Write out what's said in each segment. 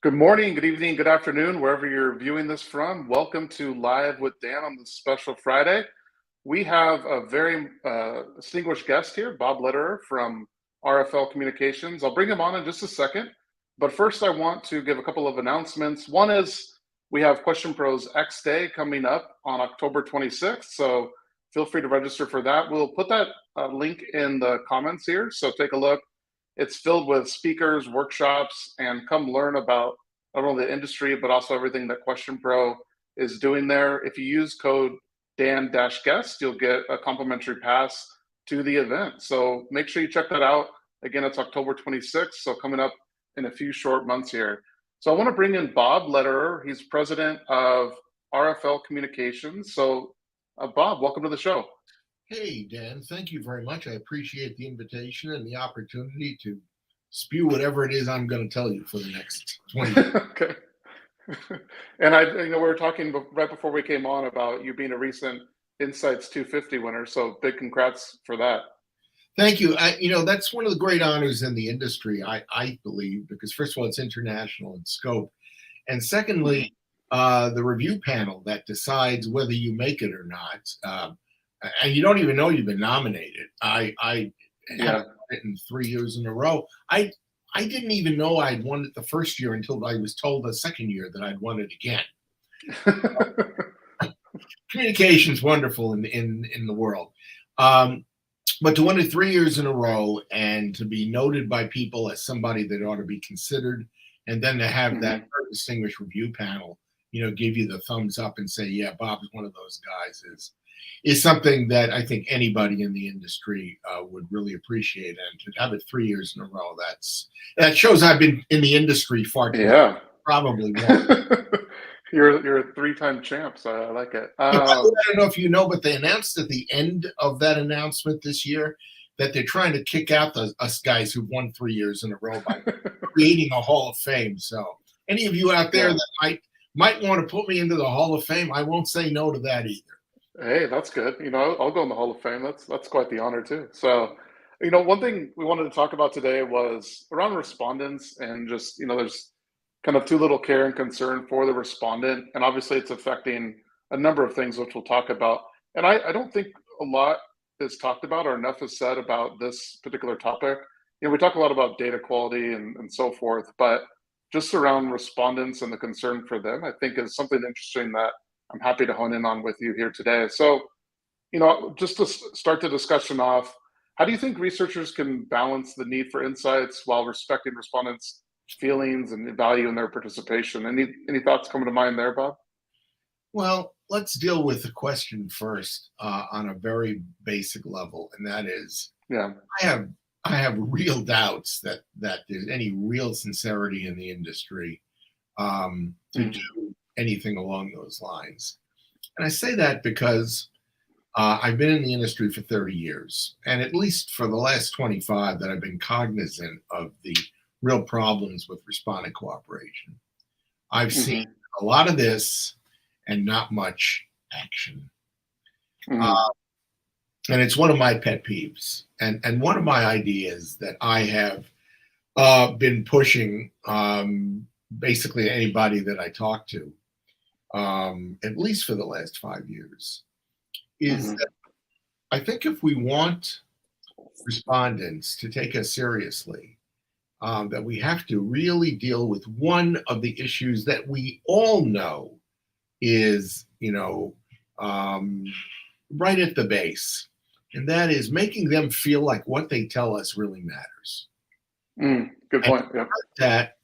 Good morning, good evening, good afternoon, wherever you're viewing this from. Welcome to Live with Dan on this special Friday. We have a very distinguished guest here, Bob Lederer from RFL Communications. I'll bring him on in just a second. But first, I want to give a couple of announcements. One is we have Question Pros X Day coming up on October 26th. So feel free to register for that. We'll put that link in the comments here. So take a look. It's filled with speakers, workshops, and come learn about not only the industry, but also everything that Question Pro is doing there. If you use code Dan-guest, you'll get a complimentary pass to the event. So make sure you check that out. Again, it's October 26th, so coming up in a few short months here. So I want to bring in Bob Lederer. He's president of RFL Communications. So Bob, welcome to the show. Hey, Dan, thank you very much. I appreciate the invitation and the opportunity to spew whatever it is I'm going to tell you for the next 20 minutes. Okay. And we were talking right before we came on about you being a recent Insights 250 winner. So big congrats for that. Thank you. That's one of the great honors in the industry, I believe, because first of all, it's international in scope. And secondly, the review panel that decides whether you make it or not. And you don't even know you've been nominated. I haven't won it in 3 years in a row. I didn't even know I'd won it the first year until I was told the second year that I'd won it again. Communication's wonderful in the world. But to win it 3 years in a row and to be noted by people as somebody that ought to be considered, and then to have that distinguished review panel, give you the thumbs up and say, yeah, Bob's one of those guys is something that I think anybody in the industry would really appreciate. And to have it 3 years in a row, that shows I've been in the industry far too long, probably more. You're a three-time champ, so I like it. I don't know if you know, but they announced at the end of that announcement this year that they're trying to kick out us guys who've won 3 years in a row by creating a Hall of Fame. So any of you out there that might want to put me into the Hall of Fame, I won't say no to that either. Hey, that's good. I'll go in the Hall of Fame. That's quite the honor too. So, one thing we wanted to talk about today was around respondents and just, there's kind of too little care and concern for the respondent. And obviously it's affecting a number of things, which we'll talk about. And I don't think a lot is talked about or enough is said about this particular topic. We talk a lot about data quality and so forth, but just around respondents and the concern for them, I think is something interesting that I'm happy to hone in on with you here today. So, just to start the discussion off, how do you think researchers can balance the need for insights while respecting respondents' feelings and valuing their participation? Any thoughts coming to mind there, Bob? Well, let's deal with the question first on a very basic level, and that is, I have real doubts that there's any real sincerity in the industry to do anything along those lines. And I say that because I've been in the industry for 30 years, and at least for the last 25 that I've been cognizant of the real problems with respondent cooperation. I've seen a lot of this and not much action. And it's one of my pet peeves. And one of my ideas that I have been pushing basically anybody that I talk to, at least for the last 5 years, is that I think if we want respondents to take us seriously, that we have to really deal with one of the issues that we all know is, right at the base. And that is making them feel like what they tell us really matters. Good point. Yeah. That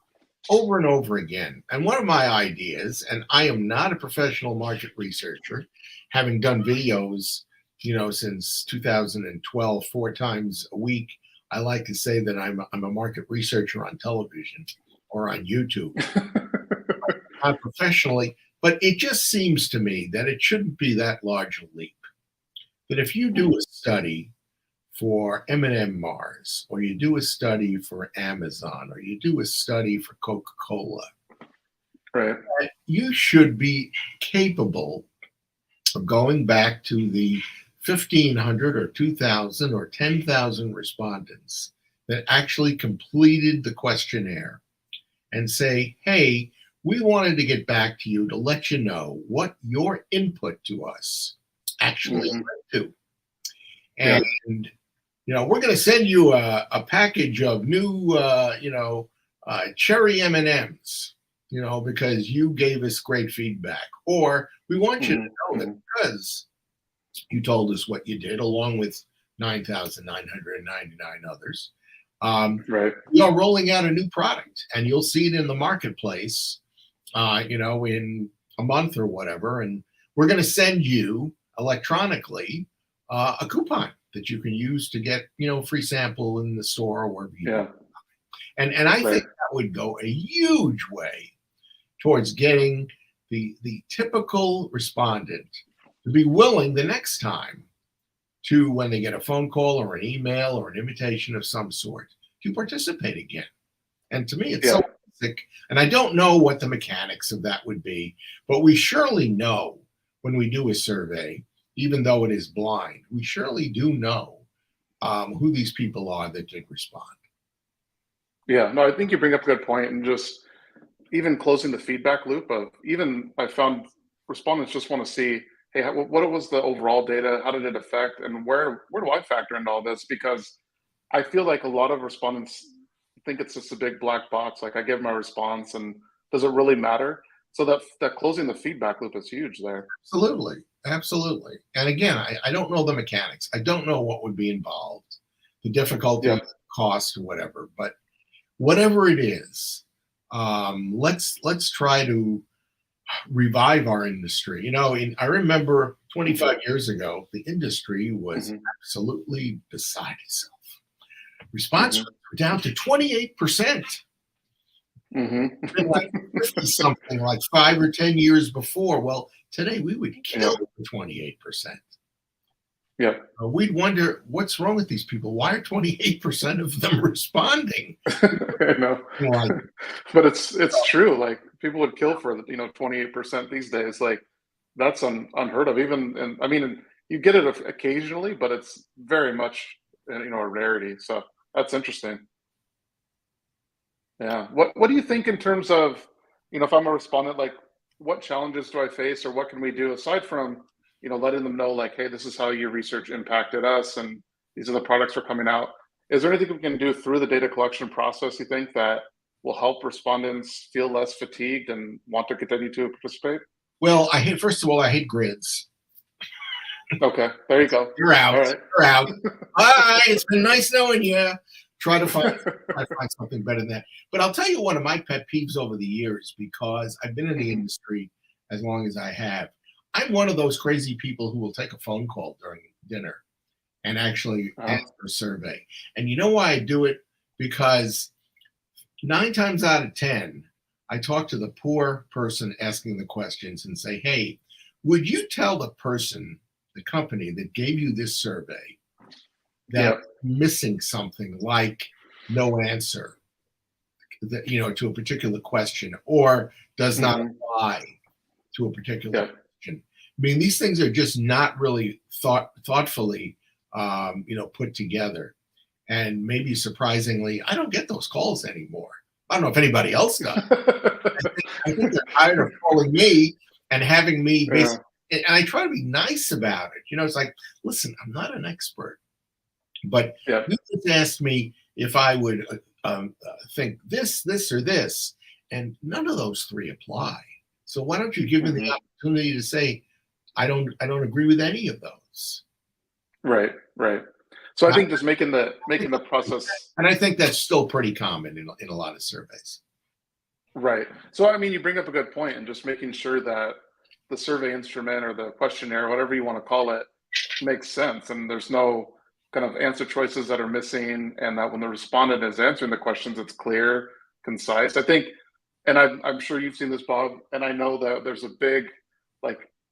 over and over again. And one of my ideas, and I am not a professional market researcher, having done videos, since 2012, 4 times a week. I like to say that I'm a market researcher on television or on YouTube. Not professionally, but it just seems to me that it shouldn't be that large a leap. That if you do a study for M&M Mars, or you do a study for Amazon, or you do a study for Coca-Cola, right, you should be capable of going back to the 1,500 or 2,000 or 10,000 respondents that actually completed the questionnaire and say, hey, we wanted to get back to you to let you know what your input to us actually led to. And, we're going to send you a package of new, cherry M&Ms, because you gave us great feedback. Or we want you to know that because you told us what you did, along with 9,999 others, we are rolling out a new product, and you'll see it in the marketplace, in a month or whatever. And we're going to send you electronically a coupon that you can use to get, free sample in the store or wherever you go. And I think that would go a huge way towards getting the typical respondent to be willing the next time to, when they get a phone call or an email or an invitation of some sort, to participate again. And to me, it's so basic. And I don't know what the mechanics of that would be, but we surely know when we do a survey, even though it is blind, we surely do know who these people are that did respond. Yeah, no, I think you bring up a good point, and just even closing the feedback loop of, even I found respondents just want to see, hey, what was the overall data? How did it affect? And where do I factor into all this? Because I feel like a lot of respondents think it's just a big black box. Like, I give my response, and does it really matter? So that closing the feedback loop is huge there. Absolutely. And again, I don't know the mechanics. I don't know what would be involved, the difficulty, cost, or whatever. But whatever it is, let's try to revive our industry. I remember 25 years ago, the industry was absolutely beside itself. Response rates were down to 28%. Like 50 something, like 5 or 10 years before. Well, today we would kill 28%. Yeah. We'd wonder what's wrong with these people. Why are 28% of them responding? I know. But it's true. Like, people would kill for 28% these days. Like, that's unheard of. Even, and I mean, you get it occasionally, but it's very much a rarity. So that's interesting. Yeah. What do you think in terms of, if I'm a respondent, like, what challenges do I face, or what can we do aside from, letting them know, like, hey, this is how your research impacted us, and these are the products we're coming out. Is there anything we can do through the data collection process, you think, that will help respondents feel less fatigued and want to continue to participate? Well, first of all, I hate grids. Okay, there you go. You're out. All right. You're out. Bye. It's been nice knowing you. Try to find something better than that. But I'll tell you one of my pet peeves over the years, because I've been in the industry as long as I have. I'm one of those crazy people who will take a phone call during dinner and actually answer a survey. And you know why I do it? Because 9 times out of 10, I talk to the poor person asking the questions and say, hey, would you tell the person, the company that gave you this survey, that missing something like no answer, to a particular question, or does not apply to a particular question? I mean, these things are just not really thoughtfully, put together. And maybe surprisingly, I don't get those calls anymore. I don't know if anybody else does. I think they're tired of calling me and having me basically, and I try to be nice about it. It's like, listen, I'm not an expert, but you just asked me if I would think this, or this, and none of those 3 apply. So why don't you give me the opportunity to say, I don't agree with any of those. Right. So I think just making the process, and I think that's still pretty common in a lot of surveys. Right. So I mean, you bring up a good point, and just making sure that the survey instrument or the questionnaire, whatever you want to call it, makes sense, and there's no kind of answer choices that are missing, and that when the respondent is answering the questions, it's clear, concise. I think, and I'm sure you've seen this, Bob, and I know that there's a big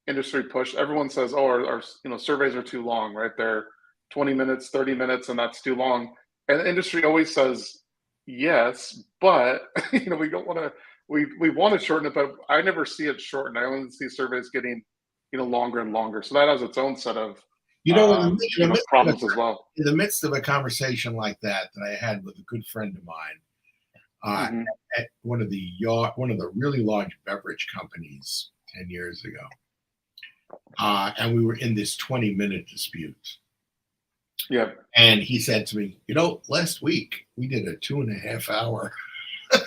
industry push. Everyone says, oh, our surveys are too long, right? They're 20 minutes, 30 minutes, and that's too long. And the industry always says, yes, but we don't want to, we want to shorten it, but I never see it shortened. I only see surveys getting, longer and longer. So that has its own set of problems as well. In the midst of a conversation like that I had with a good friend of mine, uh, Mm-hmm. at one of the really large beverage companies 10 years ago, and we were in this 20-minute dispute. Yeah. And he said to me, last week we did a 2.5 hour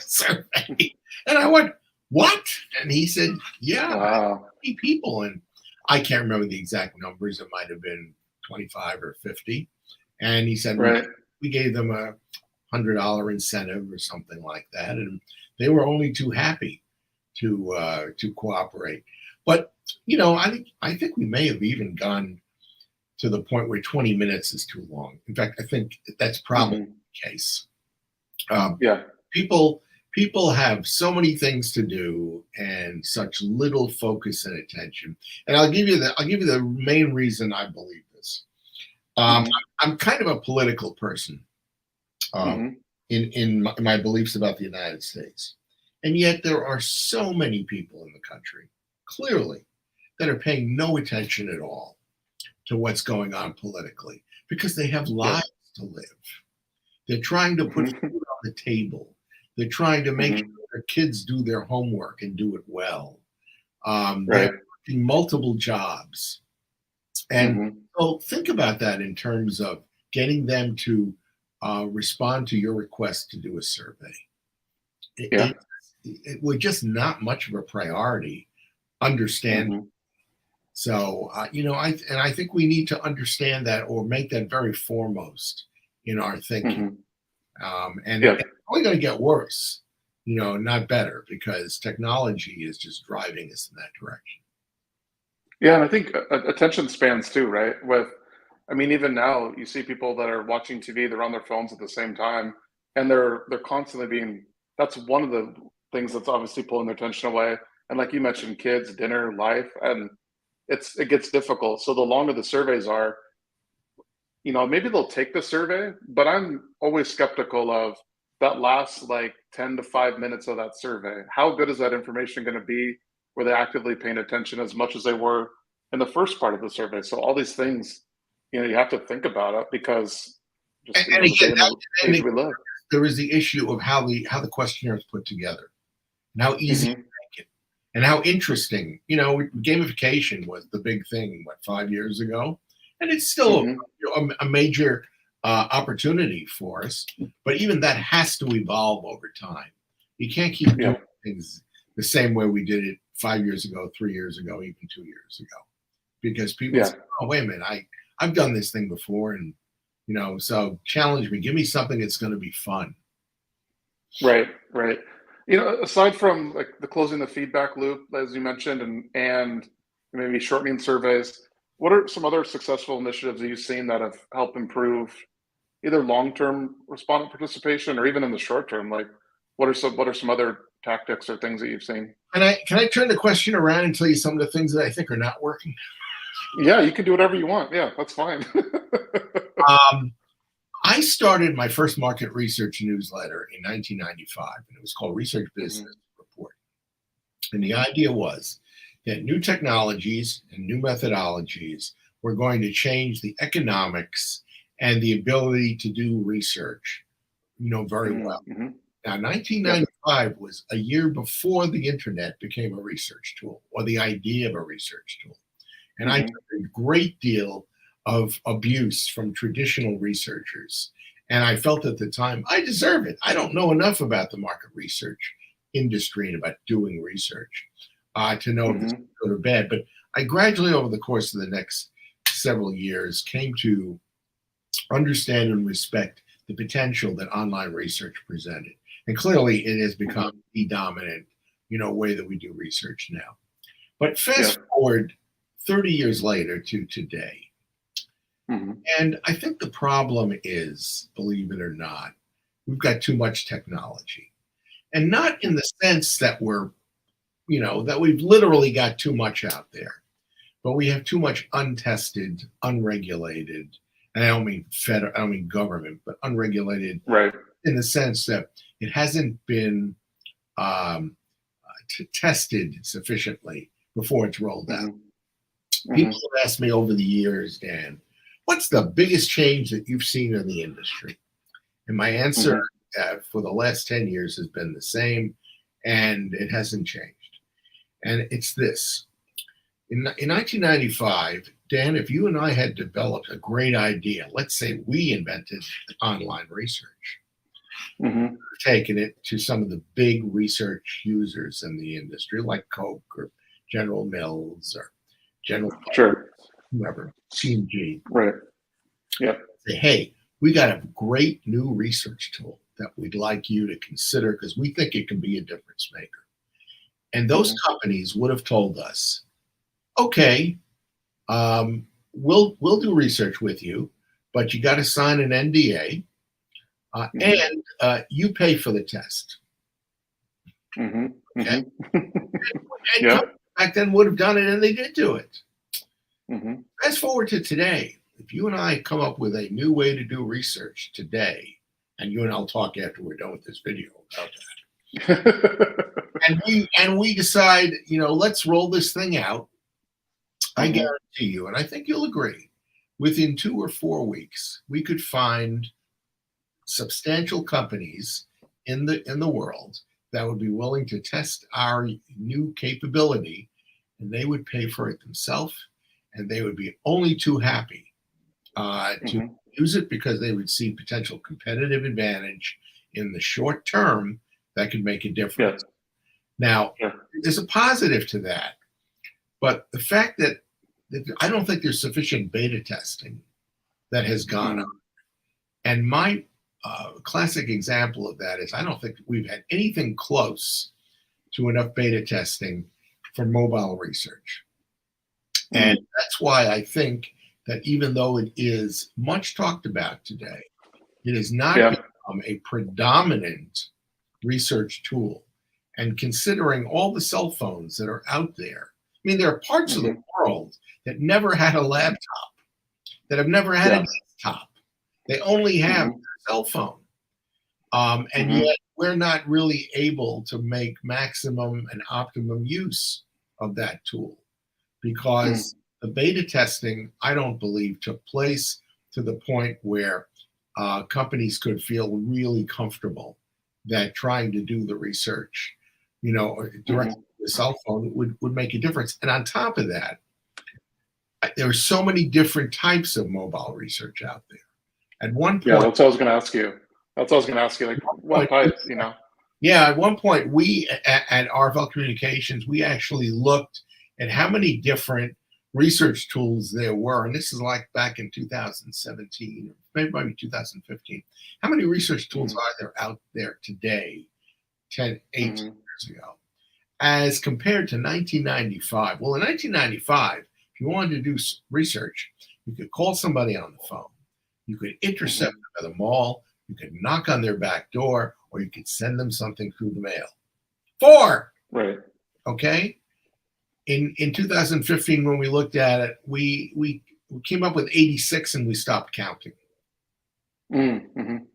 survey. And I went, what? And he said, yeah, Wow. 50 people. And I can't remember the exact numbers. It might have been 25 or 50. And he said, Right. we gave them a $100 incentive or something like that. And they were only too happy to cooperate. But, I think we may have even gone to the point where 20 minutes is too long. In fact, I think that's probably the case. Yeah. People have so many things to do and such little focus and attention. And I'll give you the main reason I believe this. I'm kind of a political person in my beliefs about the United States, and yet there are so many people in the country, clearly, that are paying no attention at all to what's going on politically because they have lives to live. They're trying to put food on the table. They're trying to make sure their kids do their homework and do it well. They're working multiple jobs. And so think about that in terms of getting them to respond to your request to do a survey. It was just not much of a priority, understand. So, I think we need to understand that or make that very foremost in our thinking. It's only going to get worse, not better, because technology is just driving us in that direction. Yeah, and I think attention spans too, right? Even now you see people that are watching TV, they're on their phones at the same time, and they're constantly that's one of the things that's obviously pulling their attention away. And like you mentioned, kids, dinner, life, and it gets difficult. So the longer the surveys are, maybe they'll take the survey, but I'm always skeptical of that last 10 to 5 minutes of that survey. How good is that information going to be? Were they actively paying attention as much as they were in the first part of the survey? So all these things, you have to think about it because again, we live. There is the issue of how the questionnaire is put together and how easy to make it and how interesting. Gamification was the big thing, 5 years ago? And it's still a major opportunity for us. But even that has to evolve over time. You can't keep doing things the same way we did it 5 years ago, 3 years ago, even 2 years ago. Because people say, oh, wait a minute, I've done this thing before. And, so challenge me. Give me something that's going to be fun. Right. Aside from the closing the feedback loop, as you mentioned, and maybe shortening surveys, what are some other successful initiatives that you've seen that have helped improve either long-term respondent participation or even in the short term? What are some other tactics or things that you've seen? Can I turn the question around and tell you some of the things that I think are not working? Yeah, you can do whatever you want. Yeah, that's fine. I started my first market research newsletter in 1995, and it was called Research Business Report. And the idea was that new technologies and new methodologies were going to change the economics and the ability to do research, very well. Now, 1995 was a year before the internet became a research tool or the idea of a research tool. And I took a great deal of abuse from traditional researchers. And I felt at the time, I deserve it. I don't know enough about the market research industry and about doing research to know if it's good or bad. But I gradually, over the course of the next several years, came to understand and respect the potential that online research presented. And clearly it has become the dominant, way that we do research now. But fast forward 30 years later to today. And I think the problem is, believe it or not, we've got too much technology. And not in the sense that that we've literally got too much out there, but we have too much untested, unregulated, and I don't mean government, but unregulated, in the sense that it hasn't been tested sufficiently before it's rolled out. People have asked me over the years, Dan, what's the biggest change that you've seen in the industry? And my answer for the last 10 years has been the same, and it hasn't changed. And it's this. In 1995, Dan, if you and I had developed a great idea, let's say we invented online research, Mm-hmm. taken it to some of the big research users in the industry, like Coke or General Mills or General, Sure. whoever, C&G. Right. Yep. Say, hey, we got a great new research tool that we'd like you to consider because we think it can be a difference maker. And those companies would have told us, okay, we'll do research with you, but you got to sign an NDA, and you pay for the test. Mm-hmm. Okay, and Yeah. back then would have done it, and they did do it. Mm-hmm. Fast forward to today. If you and I come up with a new way to do research today, and you and I'll talk after we're done with this video about that, and we decide, let's roll this thing out. I guarantee you, and I think you'll agree, within 2 or 4 weeks, we could find substantial companies in the world that would be willing to test our new capability, and they would pay for it themselves, and they would be only too happy to use it because they would see potential competitive advantage in the short term that could make a difference. Yeah. Now, there's a positive to that, but the fact that I don't think there's sufficient beta testing that has gone on. And my classic example of that is I don't think we've had anything close to enough beta testing for mobile research. And that's why I think that even though it is much talked about today, it has not become a predominant research tool. And considering all the cell phones that are out there, I mean, there are parts of the world that never had a laptop, that have never had a desktop. They only have a cell phone. And yet we're not really able to make maximum and optimum use of that tool because the beta testing, I don't believe, took place to the point where companies could feel really comfortable that trying to do the research, directly to the cell phone would make a difference. And on top of that, there are so many different types of mobile research out there. At one point, that's what I was going to ask you. Like, what type, Yeah, at one point, we at RFL Communications, we actually looked at how many different research tools there were, and this is like back in 2017, maybe 2015. How many research tools are there out there today, 18 years ago, as compared to 1995? Well, in 1995, if you wanted to do research, you could call somebody on the phone, you could intercept them at the mall, you could knock on their back door, or you could send them something through the mail. 4. Right. Okay. In 2015, when we looked at it, we came up with 86 and we stopped counting.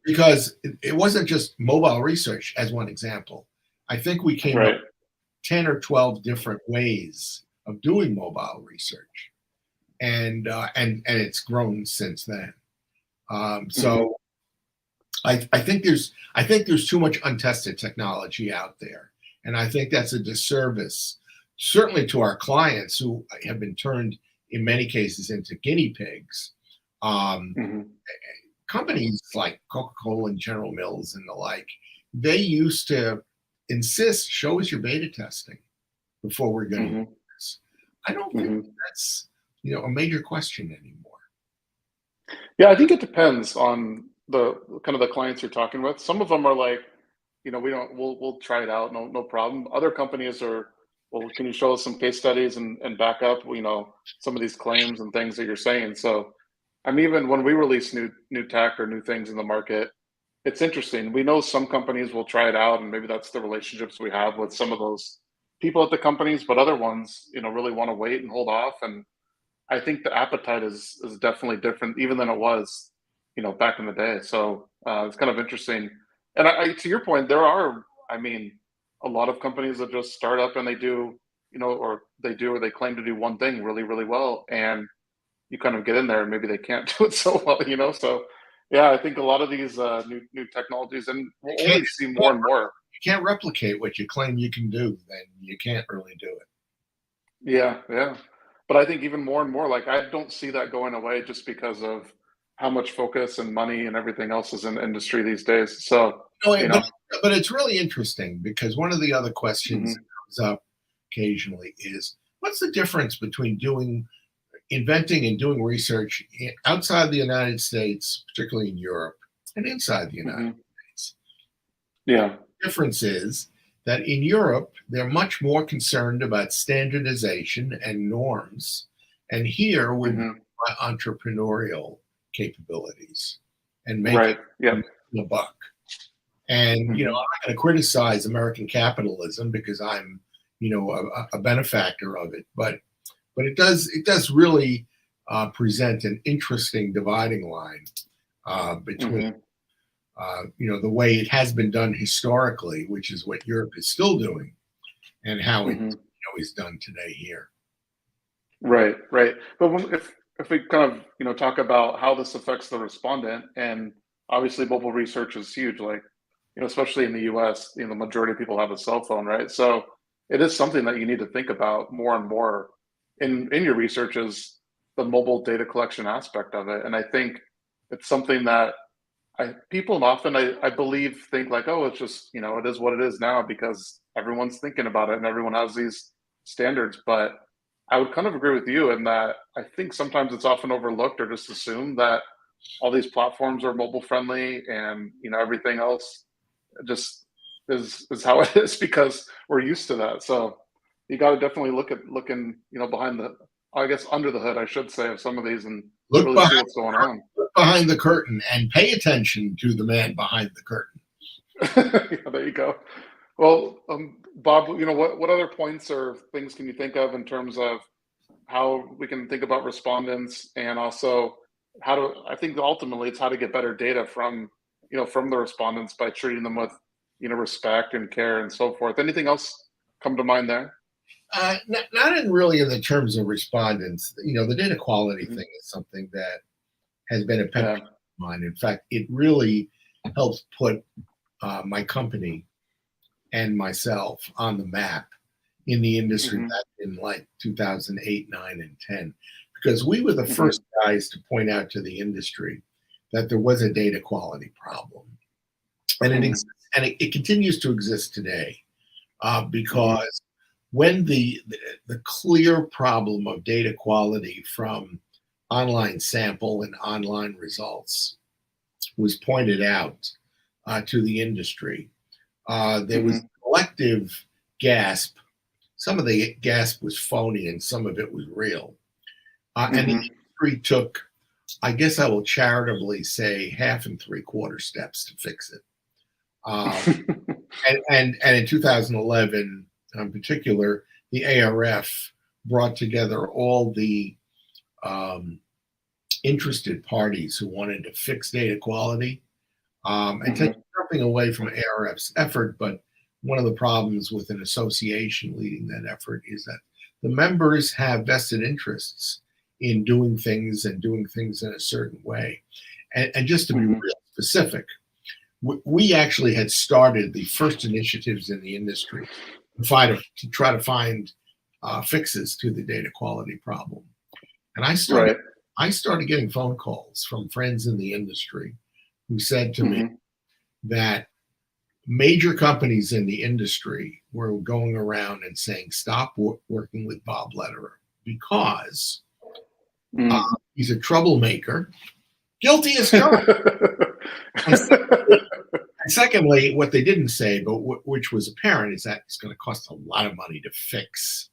Because it wasn't just mobile research as one example. I think we came up with 10 or 12 different ways of doing mobile research. And it's grown since then. So I think there's too much untested technology out there, and I think that's a disservice, certainly to our clients who have been turned in many cases into guinea pigs. Companies like Coca-Cola and General Mills and the like, they used to insist, show us your beta testing before we're going to do this. I don't think that's a major question anymore. Yeah, I think it depends on the kind of the clients you're talking with. Some of them are like, we'll try it out, no problem. Other companies are, well, can you show us some case studies and back up, some of these claims and things that you're saying. So, even when we release new tech or new things in the market, it's interesting. We know some companies will try it out, and maybe that's the relationships we have with some of those people at the companies, but other ones, really want to wait and hold off. And I think the appetite is definitely different even than it was, back in the day. So it's kind of interesting. And to your point, there are, a lot of companies that just start up and they do, or they claim to do one thing really, really well. And you kind of get in there and maybe they can't do it so well, So Yeah, I think a lot of these new technologies, and You we'll can't, only see more and more. you can't replicate what you claim you can do, then you can't really do it. Yeah, yeah. But I think even more and more, like I don't see that going away just because of how much focus and money and everything else is in the industry these days. So, No, you know. but it's really interesting because one of the other questions that Hmm. comes up occasionally is what's the difference between doing inventing and doing research outside the United States, particularly in Europe, and inside the United Hmm. States? Yeah. The difference is that in Europe, they're much more concerned about standardization and norms. And here we're driven Hmm. by entrepreneurial capabilities and making Right. Yep. a buck. And I'm Hmm. not going to criticize American capitalism because I'm, a benefactor of it. But it does really present an interesting dividing line between Hmm. the way it has been done historically, which is what Europe is still doing, and how it Hmm. is done today here. Right. Right. But if we kind of talk about how this affects the respondent, and obviously mobile research is huge. Like especially in the U.S., the majority of people have a cell phone, right? So it is something that you need to think about more and more in your research is the mobile data collection aspect of it. And I think it's something that people often I believe think like, oh, it's just it is what it is now because everyone's thinking about it and everyone has these standards. But I would kind of agree with you in that I think sometimes it's often overlooked or just assumed that all these platforms are mobile friendly and everything else just is how it is because we're used to that. So you got to definitely looking behind the I guess under the hood I should say of some of these and Look really behind, see what's going on. look behind the curtain and pay attention to the man behind the curtain. Yeah, there you go. Well, Bob, what other points or things can you think of in terms of how we can think about respondents and also how to, I think ultimately it's how to get better data from the respondents by treating them with, respect and care and so forth. Anything else come to mind there? Not in really in the terms of respondents. The data quality Hmm. thing is something that has been a pet Yeah. peeve of mine. In fact, it really helps put my company and myself on the map in the industry Hmm. back in like 2008, 9, and 10, because we were the Hmm. first guys to point out to the industry that there was a data quality problem. And it, Hmm. exists, and it continues to exist today Hmm. because when the clear problem of data quality from online sample and online results was pointed out to the industry, there was Hmm. a collective gasp. Some of the gasp was phony and some of it was real. And the Hmm. industry took, I guess I will charitably say, half and three-quarter steps to fix it. Um, and in 2011, in particular, the ARF brought together all the um, interested parties who wanted to fix data quality and take Hmm. nothing away from ARF's effort. But one of the problems with an association leading that effort is that the members have vested interests in doing things and doing things in a certain way. And just to be real Hmm. specific, we actually had started the first initiatives in the industry to try to find fixes to the data quality problem. And Right. I started getting phone calls from friends in the industry who said to me Hmm. that major companies in the industry were going around and saying, stop working with Bob Lederer because uh, Mm. he's a troublemaker, guilty as charged. And secondly, what they didn't say, but which was apparent, is that it's going to cost a lot of money to fix.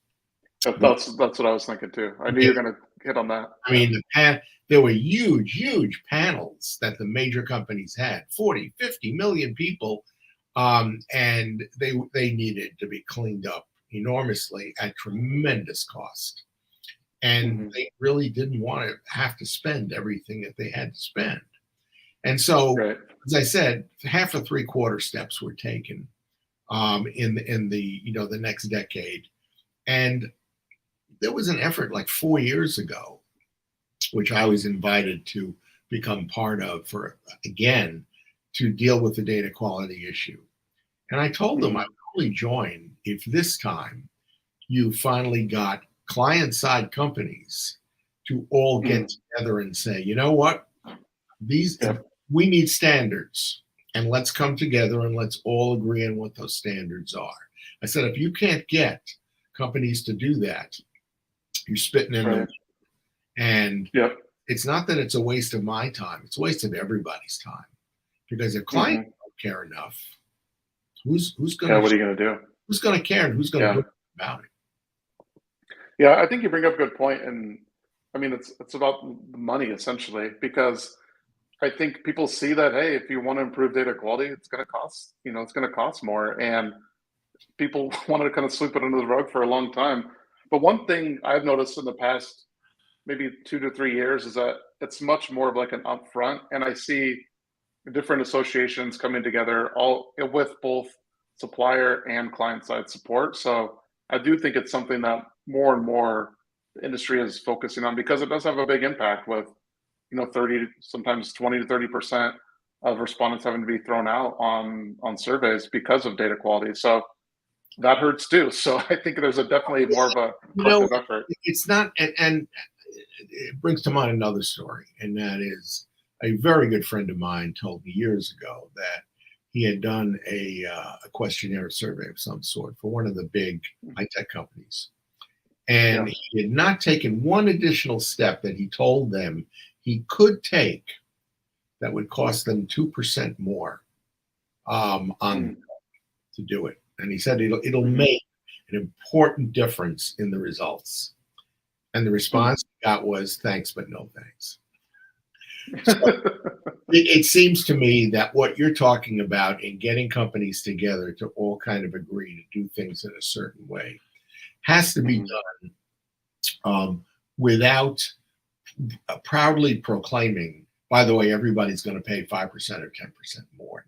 That's what I was thinking too. I knew you were gonna hit on that. I Yeah. mean, there were huge panels that the major companies had 40, 50 million people, and they needed to be cleaned up enormously at tremendous cost. And Hmm. they really didn't want to have to spend everything that they had to spend. And so, Right. as I said, half or three-quarter steps were taken in the the next decade. And there was an effort like 4 years ago, which I was invited to become part of for, again, to deal with the data quality issue. And I told them I would only join if this time you finally got client-side companies to all get together and say, you know what, we need standards, and let's come together and let's all agree on what those standards are. I said, if you can't get companies to do that, you're spitting in the and it's not that it's a waste of my time, it's a waste of everybody's time. Because if clients don't care enough, who's going to what are you going to do? Who's going to care and who's going to do about it? Yeah, I think you bring up a good point, and I mean it's about money essentially, because I think people see that, hey, if you want to improve data quality, it's going to cost, it's going to cost more, and people wanted to kind of sweep it under the rug for a long time. But one thing I've noticed in the past maybe 2 to 3 years is that it's much more of like an upfront, and I see different associations coming together all with both supplier and client side support. So I do think it's something that more and more the industry is focusing on, because it does have a big impact with 30, sometimes 20 to 30% of respondents having to be thrown out on surveys because of data quality. So that hurts too. So I think there's definitely more of a collective effort. It's not, and it brings to mind another story, and that is a very good friend of mine told me years ago that he had done a questionnaire survey of some sort for one of the big high-tech companies. And he had not taken one additional step that he told them he could take that would cost them 2% more to do it. And he said it'll make an important difference in the results. And the response he got was, thanks, but no thanks. So it seems to me that what you're talking about in getting companies together to all kind of agree to do things in a certain way has to be done without proudly proclaiming, by the way, everybody's going to pay 5% or 10% more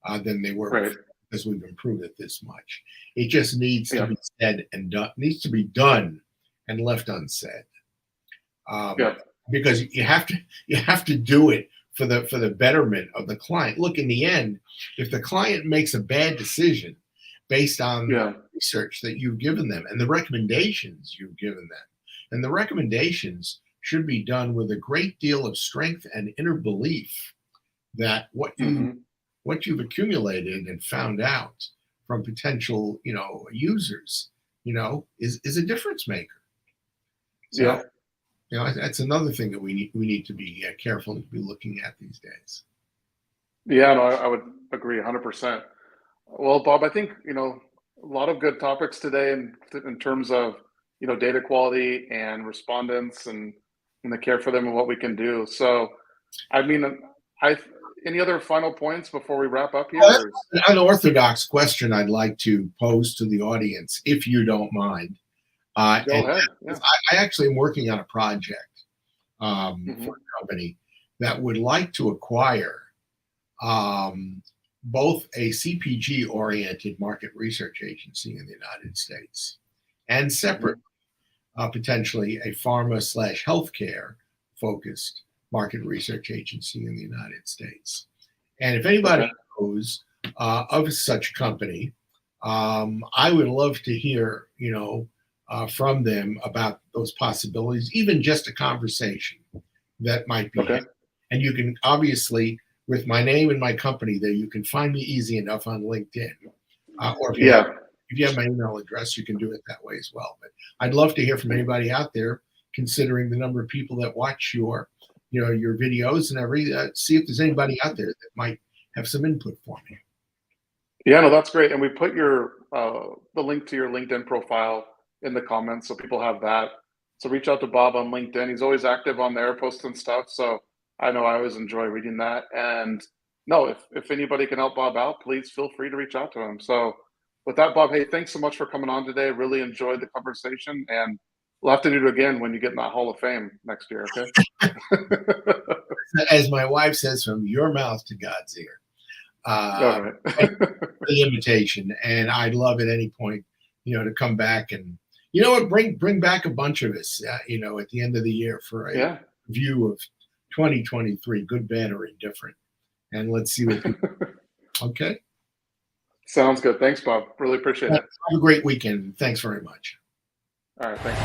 now than they were because we've improved it this much. It just needs to be said and done, needs to be done and left unsaid. Because you have to do it for the betterment of the client. Look, in the end, if the client makes a bad decision based on the research that you've given them and the recommendations you've given them, and the recommendations should be done with a great deal of strength and inner belief that what you've accumulated and found out from potential users is a difference maker. So, that's another thing that we need to be careful to be looking at these days. Yeah, no, I would agree 100%. Well, Bob, I think a lot of good topics today in terms of data quality and respondents and the care for them and what we can do. So, I mean, any other final points before we wrap up here? An unorthodox question I'd like to pose to the audience, if you don't mind. Go ahead. Yeah. I actually am working on a project for a company that would like to acquire both a CPG-oriented market research agency in the United States and separately, potentially a pharma/healthcare focused market research agency in the United States. And if anybody knows of such a company, I would love to hear, from them about those possibilities, even just a conversation that might be had. And you can obviously, with my name and my company there, you can find me easy enough on LinkedIn. Or if you have my email address, you can do it that way as well. But I'd love to hear from anybody out there, considering the number of people that watch your videos and see if there's anybody out there that might have some input for me. Yeah, no, that's great. And we put the link to your LinkedIn profile in the comments, so people have that. So reach out to Bob on LinkedIn. He's always active on there, posting stuff. So I know I always enjoy reading that. And no, if anybody can help Bob out, please feel free to reach out to him. So with that, Bob, hey, thanks so much for coming on today. Really enjoyed the conversation, and we'll have to do it again when you get in that Hall of Fame next year, okay? As my wife says, from your mouth to God's ear. The invitation, and I'd love at any point, to come back and bring back a bunch of us, at the end of the year for a review of 2023, good, bad, or indifferent. And let's see what people, okay? Sounds good. Thanks, Bob. Really appreciate it. Have a great weekend. Thanks very much. All right, thanks.